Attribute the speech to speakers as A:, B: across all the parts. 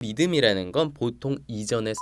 A: 믿음이라는 건 보통 이전에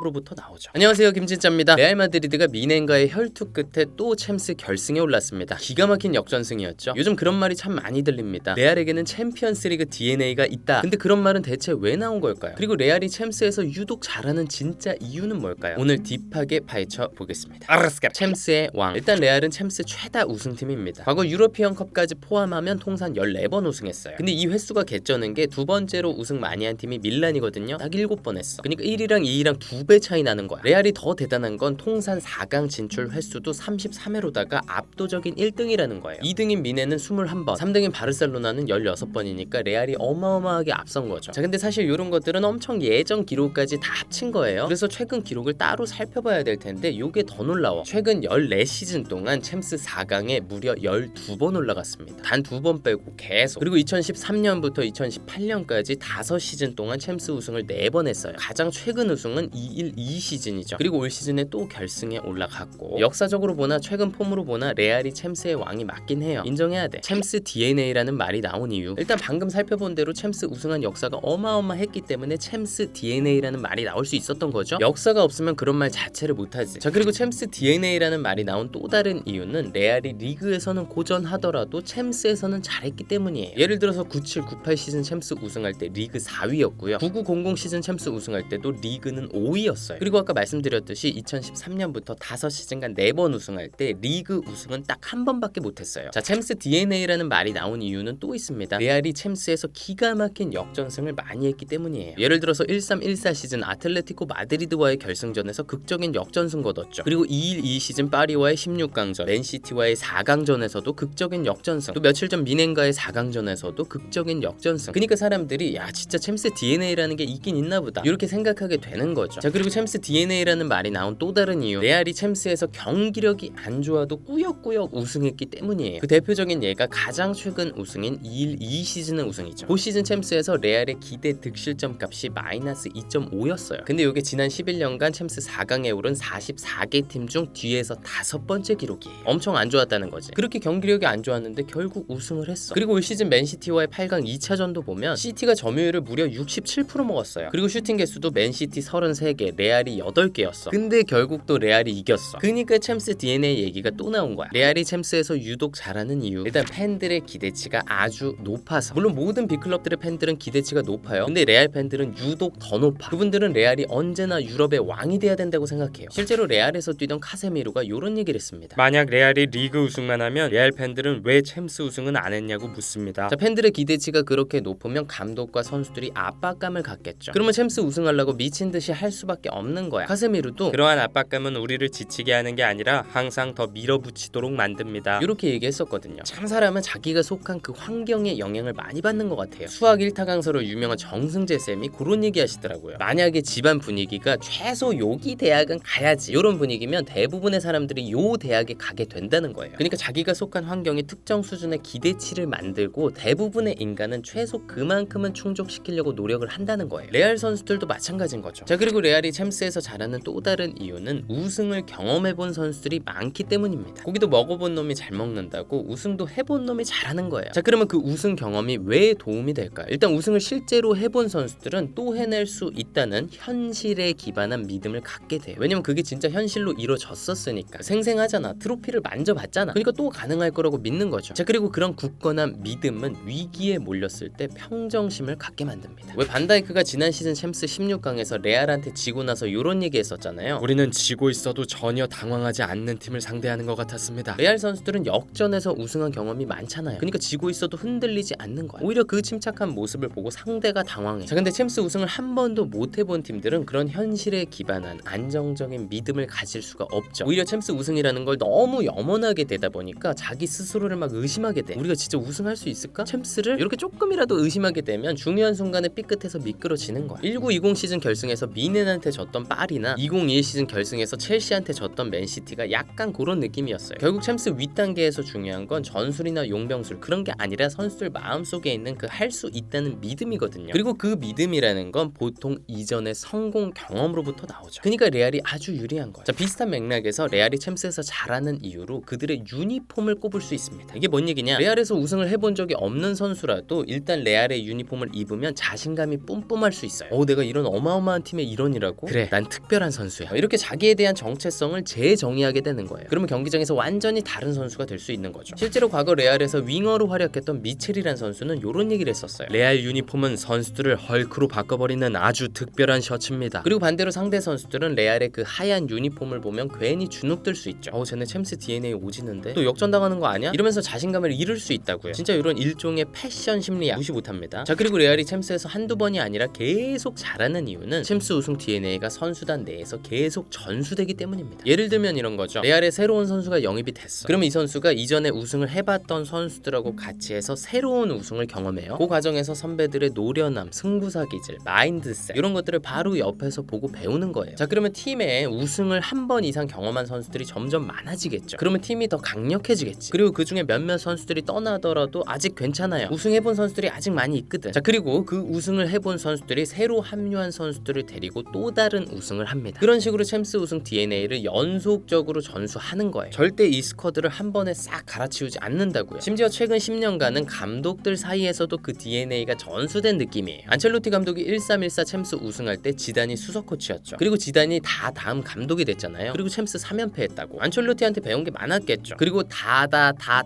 A: 로부터 나오죠. 안녕하세요, 김진짜입니다. 레알 마드리드가 미넨과의 혈투 끝에 또 챔스 결승에 올랐습니다. 기가 막힌 역전승이었죠. 요즘 그런 말이 참 많이 들립니다. 레알에게는 챔피언스리그 DNA가 있다. 근데 그런 말은 대체 왜 나온 걸까요? 그리고 레알이 챔스에서 유독 잘하는 진짜 이유는 뭘까요? 오늘 딥하게 파헤쳐 보겠습니다. 챔스의 왕. 일단 레알은 챔스 최다 우승팀입니다. 과거 유러피언컵까지 포함하면 통산 14번 우승했어요. 근데 이 횟수가 개쩌는 게 두 번째로 우승 많이 한 팀이 밀란이거든요. 딱 7번 했어. 그러니까 1위랑 2위랑 2배 차이 나는 거야. 레알이 더 대단한 건 통산 4강 진출 횟수도 33회로다가 압도적인 1등이라는 거예요. 2등인 미넨은 21번, 3등인 바르셀로나는 16번이니까 레알이 어마어마하게 앞선 거죠. 자, 근데 사실 이런 것들은 엄청 예전 기록까지 다 합친 거예요. 그래서 최근 기록을 따로 살펴봐야 될 텐데 요게 더 놀라워. 최근 14시즌 동안 챔스 4강에 무려 12번 올라갔습니다. 단 2번 빼고 계속. 그리고 2013년부터 2018년까지 5시즌 동안 챔스 우승을 4번 했어요. 가장 최근 우승은 2시즌이죠. 그리고 올 시즌에 또 결승에 올라갔고, 역사적으로 보나 최근 폼으로 보나 레알이 챔스의 왕이 맞긴 해요. 인정해야 돼. 챔스 DNA라는 말이 나온 이유, 일단 방금 살펴본 대로 챔스 우승한 역사가 어마어마했기 때문에 챔스 DNA라는 말이 나올 수 있었던 거죠. 역사가 없으면 그런 말 자체를 못하지. 자, 그리고 챔스 DNA라는 말이 나온 또 다른 이유는 레알이 리그에서는 고전하더라도 챔스에서는 잘했기 때문이에요. 예를 들어서 97-98 시즌 챔스 우승할 때 리그 4위였고요 99-00 시즌 챔스 우승할 때도 리그는 5위였어요. 그리고 아까 말씀드렸듯이 2013년부터 5시즌간 4번 우승할 때 리그 우승은 딱 한 번밖에 못했어요. 자, 챔스 DNA라는 말이 나온 이유는 또 있습니다. 레알이 챔스에서 기가 막힌 역전승을 많이 했기 때문이에요. 예를 들어서 13-14 시즌 아틀레티코 마드리드와의 결승전에서 극적인 역전승 거뒀죠. 그리고 2-2 시즌 파리와의 16강전, 맨시티와의 4강전에서도 극적인 역전승, 또 며칠 전 미넨과의 4강전에서도 극적인 역전승. 그러니까 사람들이 야, 진짜 챔스 DNA라는 게 있긴 있나 보다 이렇게 생각하게 되는 거죠. 자, 그리고 챔스 DNA라는 말이 나온 또 다른 이유, 레알이 챔스에서 경기력이 안 좋아도 꾸역꾸역 우승했기 때문이에요. 그 대표적인 예가 가장 최근 우승인 2-2 시즌의 우승이죠. 그 시즌 챔스에서 레알의 기대 득실점 값이 마이너스 2.5였어요. 근데 이게 지난 11년간 챔스 4강에 오른 44개 팀 중 뒤에서 5번째 기록이에요. 엄청 안 좋았다는 거지. 그렇게 경기력이 안 좋았는데 결국 우승을 했어. 그리고 올 시즌 맨시티와의 8강 2차전도 보면 시티가 점유율을 무려 67% 먹었어요. 그리고 슈팅 개수도 맨시티 33개, 레알이 8개였어. 근데 결국 또 레알이 이겼어. 그러니까 챔스 DNA 얘기가 또 나온 거야. 레알이 챔스에서 유독 잘하는 이유, 일단 팬들의 기대치가 아주 높아서. 물론 모든 빅클럽들의 팬들은 기대치가 높아요. 근데 레알 팬들은 유독 더 높아. 그분들은 레알이 언제나 유럽의 왕이 돼야 된다고 생각해요. 실제로 레알에서 뛰던 카세미로가 이런 얘기를 했습니다.
B: 만약 레알이 리그 우승만 하면 레알 팬들은 왜 챔스 우승은 안 했냐고 묻습니다.
A: 자, 팬들의 기대치가 그렇게 높으면 감독과 선수들이 압박감을 갖겠죠. 그러면 챔스 우승하려고 미친 듯이 할 수밖에 없는 거야. 카세미로도
B: 그러한 압박감은 우리를 지치게 하는 게 아니라 항상 더 밀어붙이도록 만듭니다.
A: 이렇게 얘기했었거든요. 참 사람은 자기가 속한 그 환경에 영향을 많이 받는 것 같아요. 수학 1타 강사로 유명한 정승재 쌤이 그런 얘기 하시더라고요. 만약에 집안 분위기가 최소 여기 대학은 가야지 이런 분위기면 대부분의 사람들이 요 대학에 가게 된다는 거예요. 그러니까 자기가 속한 환경이 특정 수준의 기대치를 만들고 대부분의 인간은 최소 그만큼은 충족시키려고 노력을 한다는 거예요. 레알 선수들도 마찬가지인 거죠. 자, 그리고 레알이 챔스에서 잘하는 또 다른 이유는 우승을 경험해본 선수들이 많기 때문입니다. 고기도 먹어본 놈이 잘 먹는다고 우승도 해본 놈이 잘하는 거예요. 자, 그러면 그 우승 경험이 왜 도움이 될까요? 일단 우승을 실제로 해본 선수들은 또 해낼 수 있다는 현실에 기반한 믿음을 갖게 돼요. 왜냐면 그게 진짜 현실로 이루어졌었으니까. 생생하잖아. 트로피를 만져봤잖아. 그러니까 또 가능할 거라고 믿는 거죠. 자, 그리고 그런 굳건한 믿음은 위기에 몰렸을 때 평정심을 갖게 만듭니다. 왜 반다이크가 지난 시즌 챔스 16강에서 레알한테 지고 나서 이런 얘기 했었잖아요.
B: 우리는 지고 있어도 전혀 당황하지 않는 팀을 상대하는 것 같았습니다.
A: 레알 선수들은 역전에서 우승한 경험이 많잖아요. 그러니까 지고 있어도 흔들리지 않는 거야. 오히려 그 침착한 모습을 보고 상대가 당황해. 자, 근데 챔스 우승을 한 번도 못 해본 팀들은 그런 현실에 기반한 안정적인 믿음을 가질 수가 없죠. 오히려 챔스 우승이라는 걸 너무 염원하게 되다 보니까 자기 스스로를 막 의심하게 돼. 우리가 진짜 우승할 수 있을까? 챔스를 이렇게 조금이라도 의심하게 되면 중요한 순간에 삐끗해서 미끄러지는 거야. 19-20 시즌 결승에서 미넨한 시티한테 졌던 파리나 2021 시즌 결승에서 첼시한테 졌던 맨시티가 약간 그런 느낌이었어요. 결국 챔스 윗단계에서 중요한 건 전술이나 용병술 그런 게 아니라 선수들 마음속에 있는 그 할 수 있다는 믿음이거든요. 그리고 그 믿음이라는 건 보통 이전의 성공 경험으로부터 나오죠. 그러니까 레알이 아주 유리한 거예요. 자, 비슷한 맥락에서 레알이 챔스에서 잘하는 이유로 그들의 유니폼을 꼽을 수 있습니다. 이게 뭔 얘기냐? 레알에서 우승을 해본 적이 없는 선수라도 일단 레알의 유니폼을 입으면 자신감이 뿜뿜할 수 있어요. 내가 이런 어마어마한 팀의 일원이라고? 그래, 난 특별한 선수야. 이렇게 자기에 대한 정체성을 재정의하게 되는 거예요. 그러면 경기장에서 완전히 다른 선수가 될 수 있는 거죠. 실제로 과거 레알에서 윙어로 활약했던 미첼이란 선수는 이런 얘기를 했었어요. 레알 유니폼은 선수들을 헐크로 바꿔버리는 아주 특별한 셔츠입니다. 그리고 반대로 상대 선수들은 레알의 그 하얀 유니폼을 보면 괜히 주눅들 수 있죠. 쟤네 챔스 DNA 오지는데 또 역전당하는 거 아니야? 이러면서 자신감을 잃을 수 있다고요. 진짜 이런 일종의 패션 심리 무시 못합니다. 자, 그리고 레알이 챔스에서 한두 번이 아니라 계속 잘하는 이유는 챔스 우승 DNA가 선수단 내에서 계속 전수되기 때문입니다. 예를 들면 이런 거죠. 레알에 새로운 선수가 영입이 됐어. 그러면 이 선수가 이전에 우승을 해봤던 선수들하고 같이 해서 새로운 우승을 경험해요. 그 과정에서 선배들의 노련함, 승부사 기질, 마인드셋 이런 것들을 바로 옆에서 보고 배우는 거예요. 자, 그러면 팀에 우승을 한 번 이상 경험한 선수들이 점점 많아지겠죠. 그러면 팀이 더 강력해지겠지. 그리고 그 중에 몇몇 선수들이 떠나더라도 아직 괜찮아요. 우승해본 선수들이 아직 많이 있거든. 자, 그리고 그 우승을 해본 선수들이 새로 합류한 선수들을 데리고 또 다른 우승을 합니다. 그런 식으로 챔스 우승 DNA를 연속적으로 전수하는 거예요. 절대 이 스쿼드를 한 번에 싹 갈아치우지 않는다고요. 심지어 최근 10년간은 감독들 사이에서도 그 DNA가 전수된 느낌이에요. 안첼로티 감독이 1314 챔스 우승할 때 지단이 수석 코치였죠. 그리고 지단이 다 다음 감독이 됐잖아요. 그리고 챔스 3연패 했다고. 안첼로티한테 배운 게 많았겠죠. 그리고 다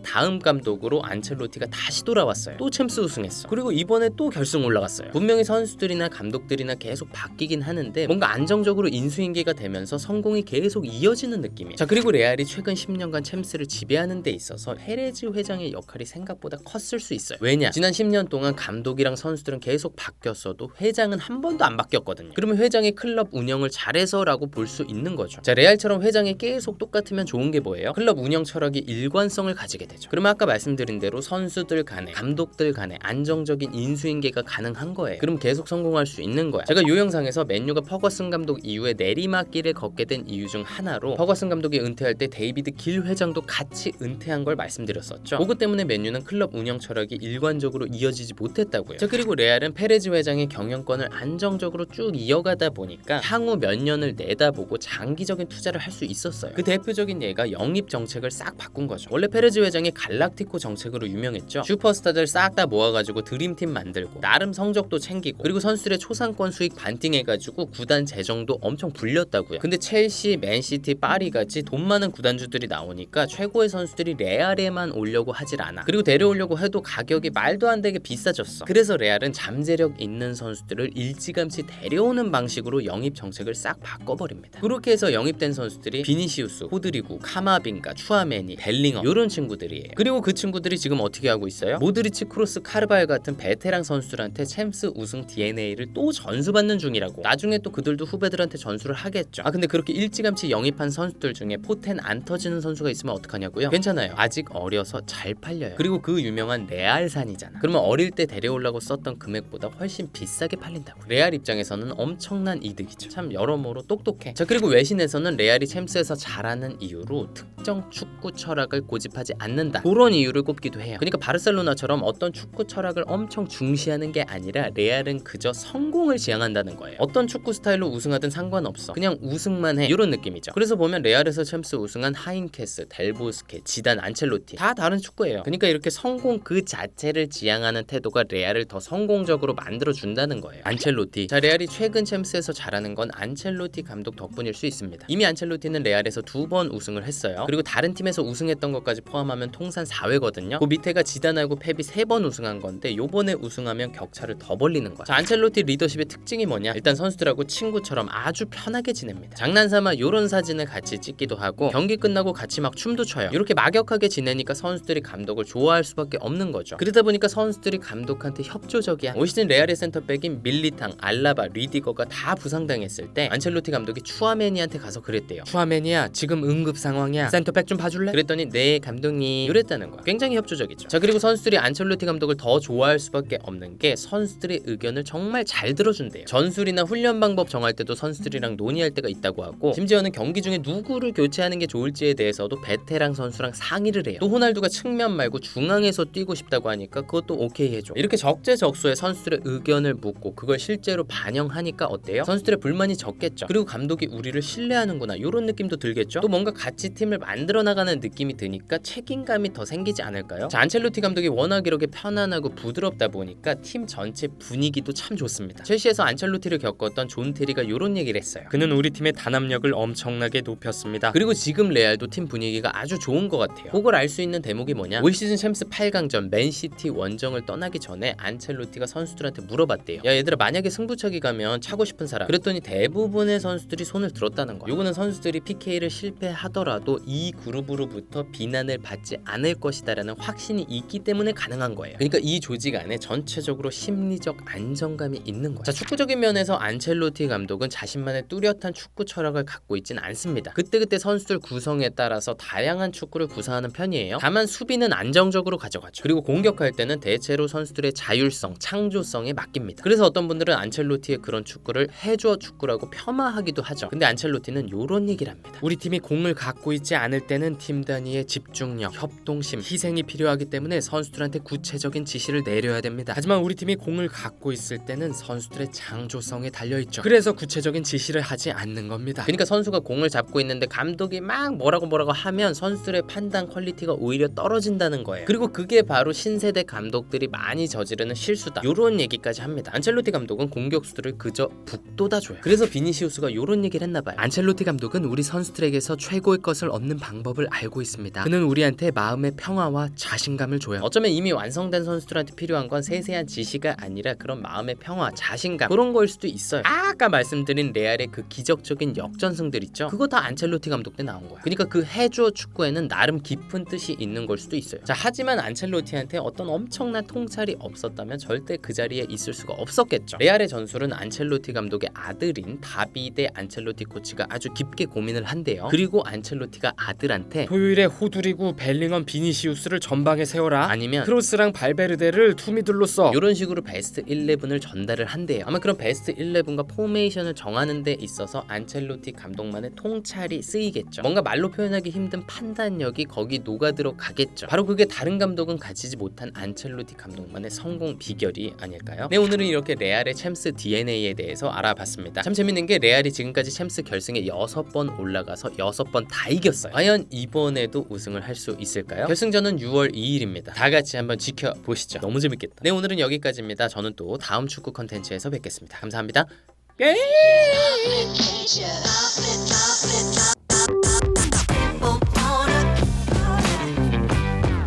A: 다음 감독으로 안첼로티가 다시 돌아왔어요. 또 챔스 우승했어. 그리고 이번에 또 결승 올라갔어요. 분명히 선수들이나 감독들이나 계속 바뀌긴 하는데 뭔가 안정적으로 인수인계가 되면서 성공이 계속 이어지는 느낌이에요. 자, 그리고 레알이 최근 10년간 챔스를 지배하는 데 있어서 페레즈 회장의 역할이 생각보다 컸을 수 있어요. 왜냐? 지난 10년 동안 감독이랑 선수들은 계속 바뀌었어도 회장은 한 번도 안 바뀌었거든요. 그러면 회장이 클럽 운영을 잘해서라고 볼 수 있는 거죠. 자, 레알처럼 회장이 계속 똑같으면 좋은 게 뭐예요? 클럽 운영 철학이 일관성을 가지게 되죠. 그러면 아까 말씀드린 대로 선수들 간에 감독들 간에 안정적인 인수인계가 가능한 거예요. 그럼 계속 성공할 수 있는 거야. 제가 요 영상에서 맨유가 퍼거슨 감독 이후에 내리막길을 걷게 된 이유 중 하나로 퍼거슨 감독이 은퇴할 때 데이비드 길 회장도 같이 은퇴한 걸 말씀드렸었죠. 그것 때문에 맨유는 클럽 운영 철학이 일관적으로 이어지지 못했다고요. 자, 그리고 레알은 페레즈 회장의 경영권을 안정적으로 쭉 이어가다 보니까 향후 몇 년을 내다보고 장기적인 투자를 할 수 있었어요. 그 대표적인 예가 영입 정책을 싹 바꾼 거죠. 원래 페레즈 회장이 갈락티코 정책으로 유명했죠. 슈퍼스타들 싹 다 모아가지고 드림팀 만들고 나름 성적도 챙기고 그리고 선수들의 초상권 수익 반띵해가지고 구단 재정도 엄청 불렸다고요. 근데 첼시, 맨시티, 파리같이 돈 많은 구단주들이 나오니까 최고의 선수들이 레알에만 오려고 하질 않아. 그리고 데려오려고 해도 가격이 말도 안 되게 비싸졌어. 그래서 레알은 잠재력 있는 선수들을 일찌감치 데려오는 방식으로 영입 정책을 싹 바꿔버립니다. 그렇게 해서 영입된 선수들이 비니시우스, 호드리구, 카마빙가, 추아메니, 벨링엄 이런 친구들이에요. 그리고 그 친구들이 지금 어떻게 하고 있어요? 모드리치, 크로스, 카르바알 같은 베테랑 선수들한테 챔스 우승 DNA를 또 전수받는 중이라고. 나중에 또 그들도 후배들한테 전수를 하겠죠. 근데 그렇게 일찌감치 영입한 선수들 중에 포텐 안 터지는 선수가 있으면 어떡하냐고요? 괜찮아요. 아직 어려서 잘 팔려요. 그리고 그 유명한 레알산이잖아. 그러면 어릴 때 데려오려고 썼던 금액보다 훨씬 비싸게 팔린다고. 레알 입장에서는 엄청난 이득이죠. 참 여러모로 똑똑해. 자, 그리고 외신에서는 레알이 챔스에서 잘하는 이유로 특정 축구 철학을 고집하지 않는다. 그런 이유를 꼽기도 해요. 그러니까 바르셀로나처럼 어떤 축구 철학을 엄청 중시하는 게 아니라 레알은 그저 성공을 지향한다는 거예요. 어떤 축구 스타일로 우승하든 상관없어. 그냥 우승만 해. 이런 느낌이죠. 그래서 보면 레알에서 챔스 우승한 하인케스, 델보스케, 지단, 안첼로티 다 다른 축구예요. 그러니까 이렇게 성공 그 자체를 지향하는 태도가 레알을 더 성공적으로 만들어준다는 거예요. 안첼로티. 자, 레알이 최근 챔스에서 잘하는 건 안첼로티 감독 덕분일 수 있습니다. 이미 안첼로티는 레알에서 2번 우승을 했어요. 그리고 다른 팀에서 우승했던 것까지 포함하면 통산 4회거든요. 그 밑에가 지단하고 펩이 3번 우승한 건데 요번에 우승하면 격차를 더 벌리는 거야. 자, 안첼로티 리더십의 특징이 뭐냐? 일단 선수들하고 친구처럼 아주 편하게 지냅니다. 장난삼아 요런 사진을 같이 찍기도 하고 경기 끝나고 같이 막 춤도 춰요. 이렇게 막역하게 지내니까 선수들이 감독을 좋아할 수밖에 없는 거죠. 그러다 보니까 선수들이 감독한테 협조적이야. 올 시즌 레알의 센터백인 밀리탕, 알라바, 리디거가 다 부상당했을 때 안첼로티 감독이 추아메니한테 가서 그랬대요. 추아메니야, 지금 응급 상황이야. 센터백 좀 봐줄래? 그랬더니 네 감독님 이랬다는 거야. 굉장히 협조적이죠. 자, 그리고 선수들이 안첼로티 감독을 더 좋아할 수밖에 없는 게 선수들의 의견을 정말 잘 들어준대요. 전술이나 훈련 방법 라인업 정할 때도 선수들이랑 논의할 때가 있다고 하고, 심지어는 경기 중에 누구를 교체하는 게 좋을지에 대해서도 베테랑 선수랑 상의를 해요. 또 호날두가 측면 말고 중앙에서 뛰고 싶다고 하니까 그것도 오케이 해줘. 이렇게 적재적소에 선수들의 의견을 묻고 그걸 실제로 반영하니까 어때요? 선수들의 불만이 적겠죠. 그리고 감독이 우리를 신뢰하는구나 이런 느낌도 들겠죠. 또 뭔가 같이 팀을 만들어 나가는 느낌이 드니까 책임감이 더 생기지 않을까요? 자, 안첼로티 감독이 워낙 이렇게 편안하고 부드럽다 보니까 팀 전체 분위기도 참 좋습니다. 첼시에서 안첼로티를 겪었던 존 테리가 이런 얘기를 했어요.
B: 그는 우리 팀의 단합력을 엄청나게 높였습니다.
A: 그리고 지금 레알도 팀 분위기가 아주 좋은 것 같아요. 그걸 알 수 있는 대목이 뭐냐? 올 시즌 챔스 8강전 맨시티 원정을 떠나기 전에 안첼로티가 선수들한테 물어봤대요. 야 얘들아, 만약에 승부차기 가면 차고 싶은 사람. 그랬더니 대부분의 선수들이 손을 들었다는 거야. 요거는 선수들이 PK를 실패하더라도 이 그룹으로부터 비난을 받지 않을 것이다라는 확신이 있기 때문에 가능한 거예요. 그러니까 이 조직 안에 전체적으로 심리적 안정감이 있는 거예요. 자, 축구적인 면에서 안첼로티 감독은 자신만의 뚜렷한 축구 철학을 갖고 있진 않습니다. 그때그때 선수들 구성에 따라서 다양한 축구를 구사하는 편이에요. 다만 수비는 안정적으로 가져가죠. 그리고 공격할 때는 대체로 선수들의 자율성, 창조성에 맡깁니다. 그래서 어떤 분들은 안첼로티의 그런 축구를 해주어 축구라고 폄하하기도 하죠. 근데 안첼로티는 요런 얘기를 합니다.
B: 우리 팀이 공을 갖고 있지 않을 때는 팀 단위의 집중력, 협동심, 희생이 필요하기 때문에 선수들한테 구체적인 지시를 내려야 됩니다. 하지만 우리 팀이 공을 갖고 있을 때는 선수들의 창조성에 달려있죠. 그래서 구체적인 지시를 하지 않는 겁니다.
A: 그러니까 선수가 공을 잡고 있는데 감독이 막 뭐라고 하면 선수들의 판단 퀄리티가 오히려 떨어진다는 거예요. 그리고 그게 바로 신세대 감독들이 많이 저지르는 실수다. 요런 얘기까지 합니다. 안첼로티 감독은 공격수들을 그저 북돋아줘요. 그래서 비니시우스가 요런 얘기를 했나봐요. 안첼로티 감독은 우리 선수들에게서 최고의 것을 얻는 방법을 알고 있습니다. 그는 우리한테 마음의 평화와 자신감을 줘요. 어쩌면 이미 완성된 선수들한테 필요한 건 세세한 지시가 아니라 그런 마음의 평화, 자신감 그런 거일 수도 있어요. 아까 말씀드린 레알의 그 기적적인 역전승들 있죠? 그거 다 안첼로티 감독 때 나온 거야. 그러니까 그 해주어 축구에는 나름 깊은 뜻이 있는 걸 수도 있어요. 자, 하지만 안첼로티한테 어떤 엄청난 통찰이 없었다면 절대 그 자리에 있을 수가 없었겠죠. 레알의 전술은 안첼로티 감독의 아들인 다비데 안첼로티 코치가 아주 깊게 고민을 한대요. 그리고 안첼로티가 아들한테
B: 토요일에 호두리구, 벨링엄, 비니시우스를 전방에 세워라.
A: 아니면
B: 크로스랑 발베르데를 투미들로 써.
A: 이런 식으로 베스트 11을 전달을 한대요. 아마 그런 베스트 11과 포메이션을 정하는 데 있어서 안첼로티 감독만의 통찰이 쓰이겠죠. 뭔가 말로 표현하기 힘든 판단력이 거기 녹아들어 가겠죠. 바로 그게 다른 감독은 가지지 못한 안첼로티 감독만의 성공 비결이 아닐까요? 네, 오늘은 이렇게 레알의 챔스 DNA에 대해서 알아봤습니다. 참 재밌는 게 레알이 지금까지 챔스 결승에 6번 올라가서 6번 다 이겼어요. 과연 이번에도 우승을 할 수 있을까요? 결승전은 6월 2일입니다. 다 같이 한번 지켜보시죠. 너무 재밌겠다. 네, 오늘은 여기까지입니다. 저는 또 다음 축구 컨텐츠에서 뵙겠습니다. 감사합니다.